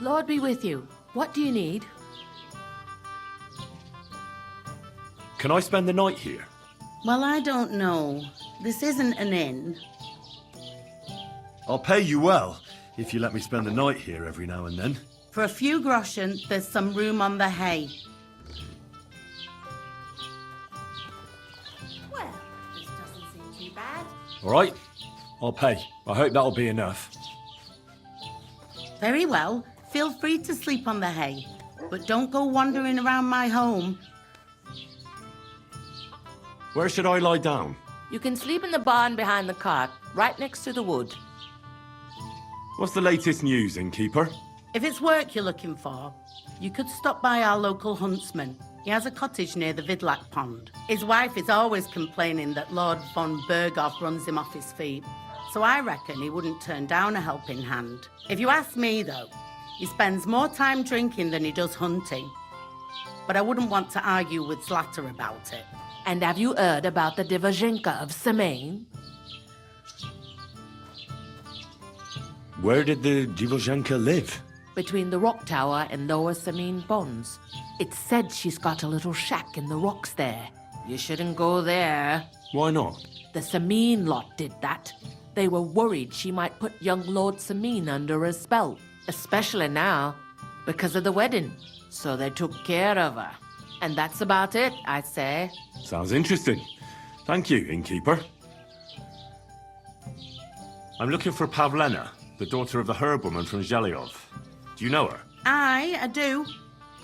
The Lord be with you. What do you need? Can I spend the night here? Well, I don't know. This isn't an inn. I'll pay you well, if you let me spend the night here every now and then. For a few groschen, there's some room on the hay. Well, this doesn't seem too bad. All right, I'll pay. I hope that'll be enough. Very well. Feel free to sleep on the hay, but don't go wandering around my home. Where should I lie down? You can sleep in the barn behind the cart, right next to the wood. What's the latest news, innkeeper? If it's work you're looking for, you could stop by our local huntsman. He has a cottage near the Vidlac pond. His wife is always complaining that Lord von Berghoff runs him off his feet, so I reckon he wouldn't turn down a helping hand. If you ask me, though, he spends more time drinking than he does hunting. But I wouldn't want to argue with Slatter about it. And have you heard about the Divozhenka of Semaine? Where did the Divozhenka live? Between the rock tower and Lower Semaine ponds. It's said she's got a little shack in the rocks there. You shouldn't go there. Why not? The Semaine lot did that. They were worried she might put young Lord Semaine under a spell. Especially now, because of the wedding. So they took care of her. And that's about it, I'd say. Sounds interesting. Thank you, innkeeper. I'm looking for Pavlena, the daughter of the herbwoman from Zhelyov. Do you know her? Aye, I do.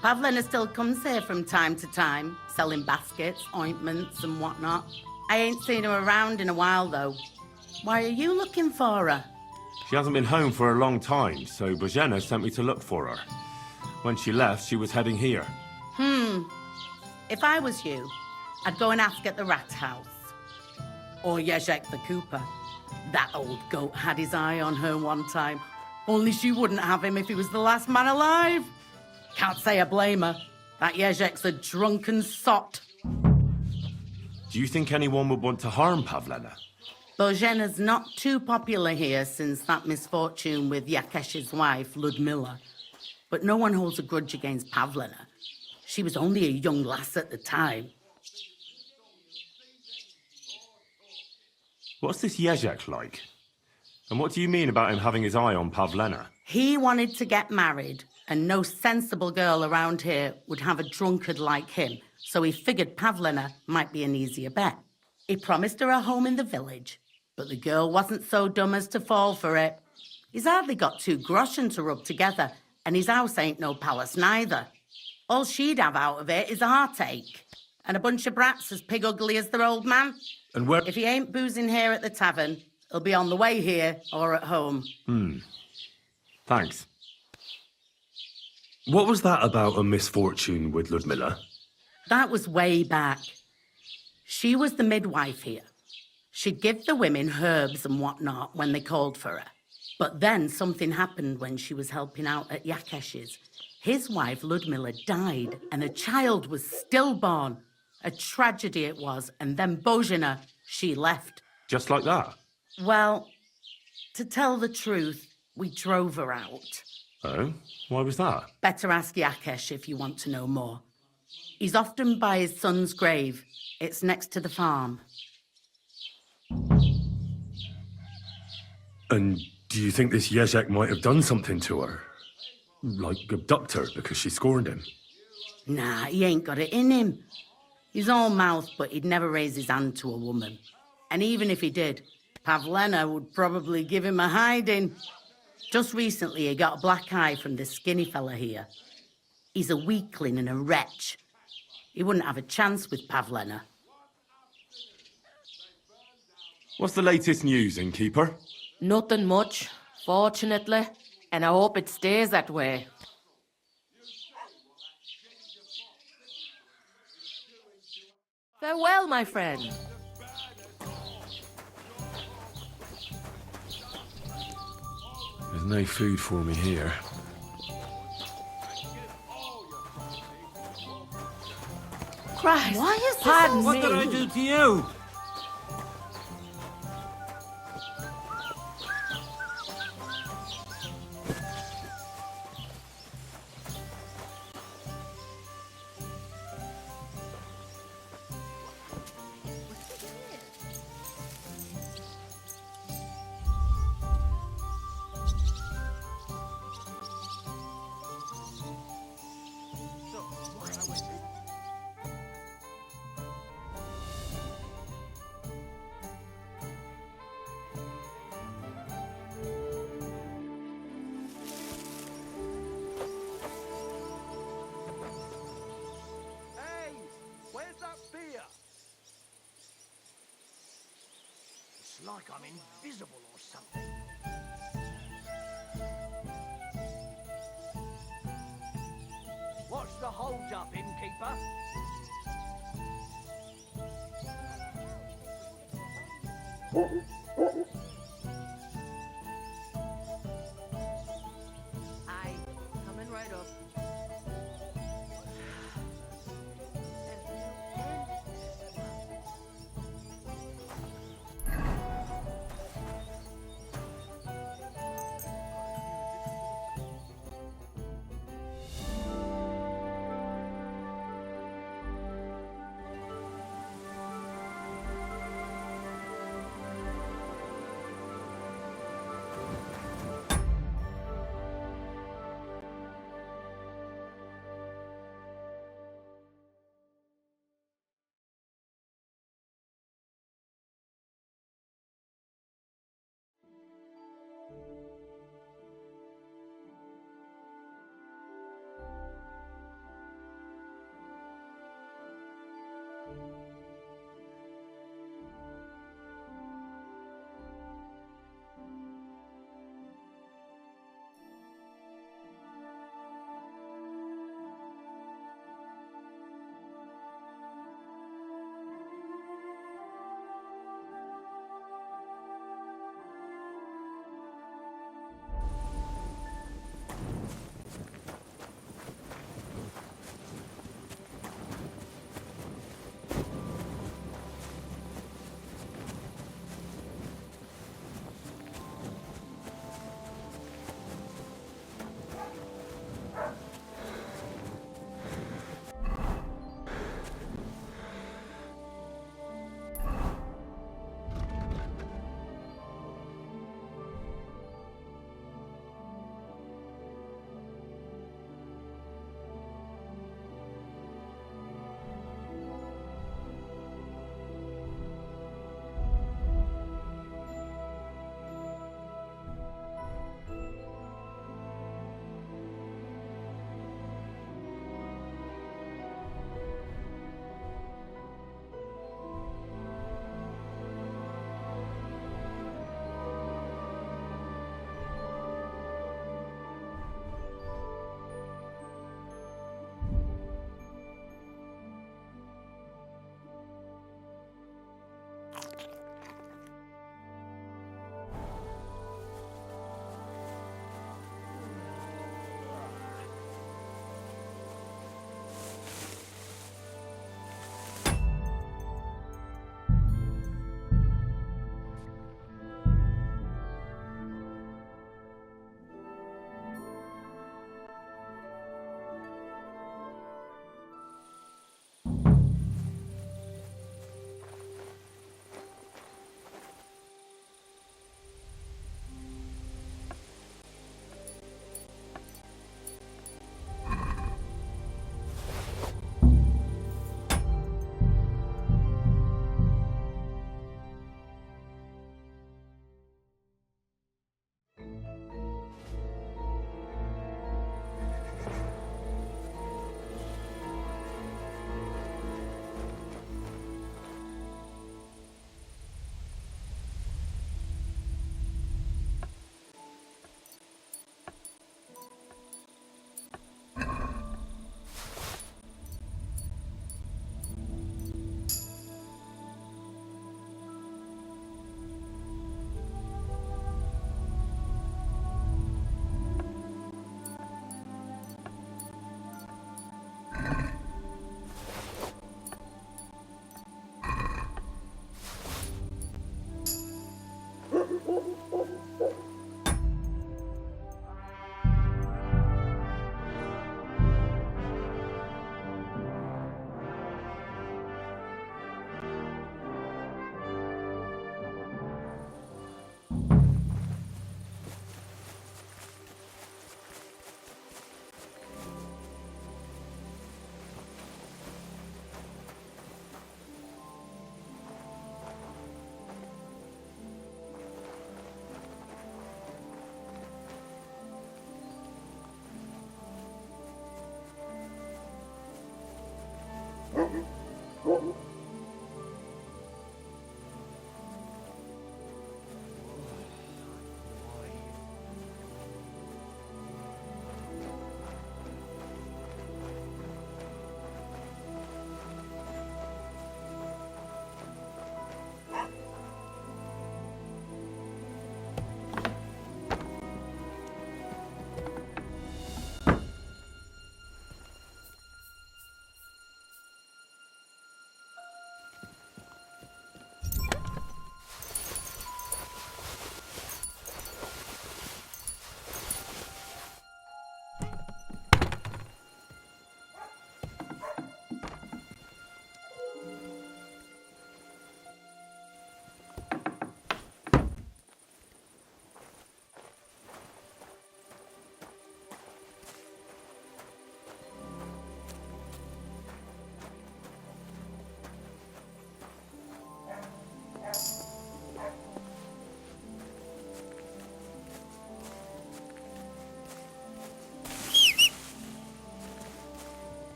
Pavlena still comes here from time to time, selling baskets, ointments and whatnot. I ain't seen her around in a while, though. Why are you looking for her? She hasn't been home for a long time, so Bozhena sent me to look for her. When she left, she was heading here. If I was you, I'd go and ask at the rat house. Or Jezek the cooper. That old goat had his eye on her one time. Only she wouldn't have him if he was the last man alive. Can't say I blame her. That Jezek's a drunken sot. Do you think anyone would want to harm Pavlena? Bozhena's not too popular here since that misfortune with Yakesh's wife, Ludmilla. But no one holds a grudge against Pavlena. She was only a young lass at the time. What's this Jezek like? And what do you mean about him having his eye on Pavlena? He wanted to get married, and no sensible girl around here would have a drunkard like him, so he figured Pavlena might be an easier bet. He promised her a home in the village, but the girl wasn't so dumb as to fall for it. He's hardly got 2 groschen to rub together, and his house ain't no palace neither. All she'd have out of it is a heartache, and a bunch of brats as pig ugly as their old man. And where... If he ain't boozing here at the tavern, he'll be on the way here or at home. Thanks. What was that about a misfortune with Ludmilla? That was way back. She was the midwife here. She'd give the women herbs and whatnot when they called for her. But then something happened when she was helping out at Yakesh's. His wife, Ludmilla, died, and a child was stillborn. A tragedy it was, and then Bozhena, she left. Just like that? Well, to tell the truth, we drove her out. Oh? Why was that? Better ask Yakesh if you want to know more. He's often by his son's grave. It's next to the farm. And do you think this Jezek might have done something to her? Like abduct her because she scorned him? Nah, he ain't got it in him. He's all mouth, but he'd never raise his hand to a woman. And even if he did, Pavlena would probably give him a hiding. Just recently, he got a black eye from this skinny fella here. He's a weakling and a wretch. He wouldn't have a chance with Pavlena. What's the latest news, innkeeper? Nothing much, fortunately. And I hope it stays that way. Farewell, my friend. There's no food for me here. Christ, Why is this pardon all- me. What did I do to you? It's like I'm invisible or something. What's the hold-up, innkeeper? Aye, coming right up.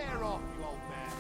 Tear off, you old man.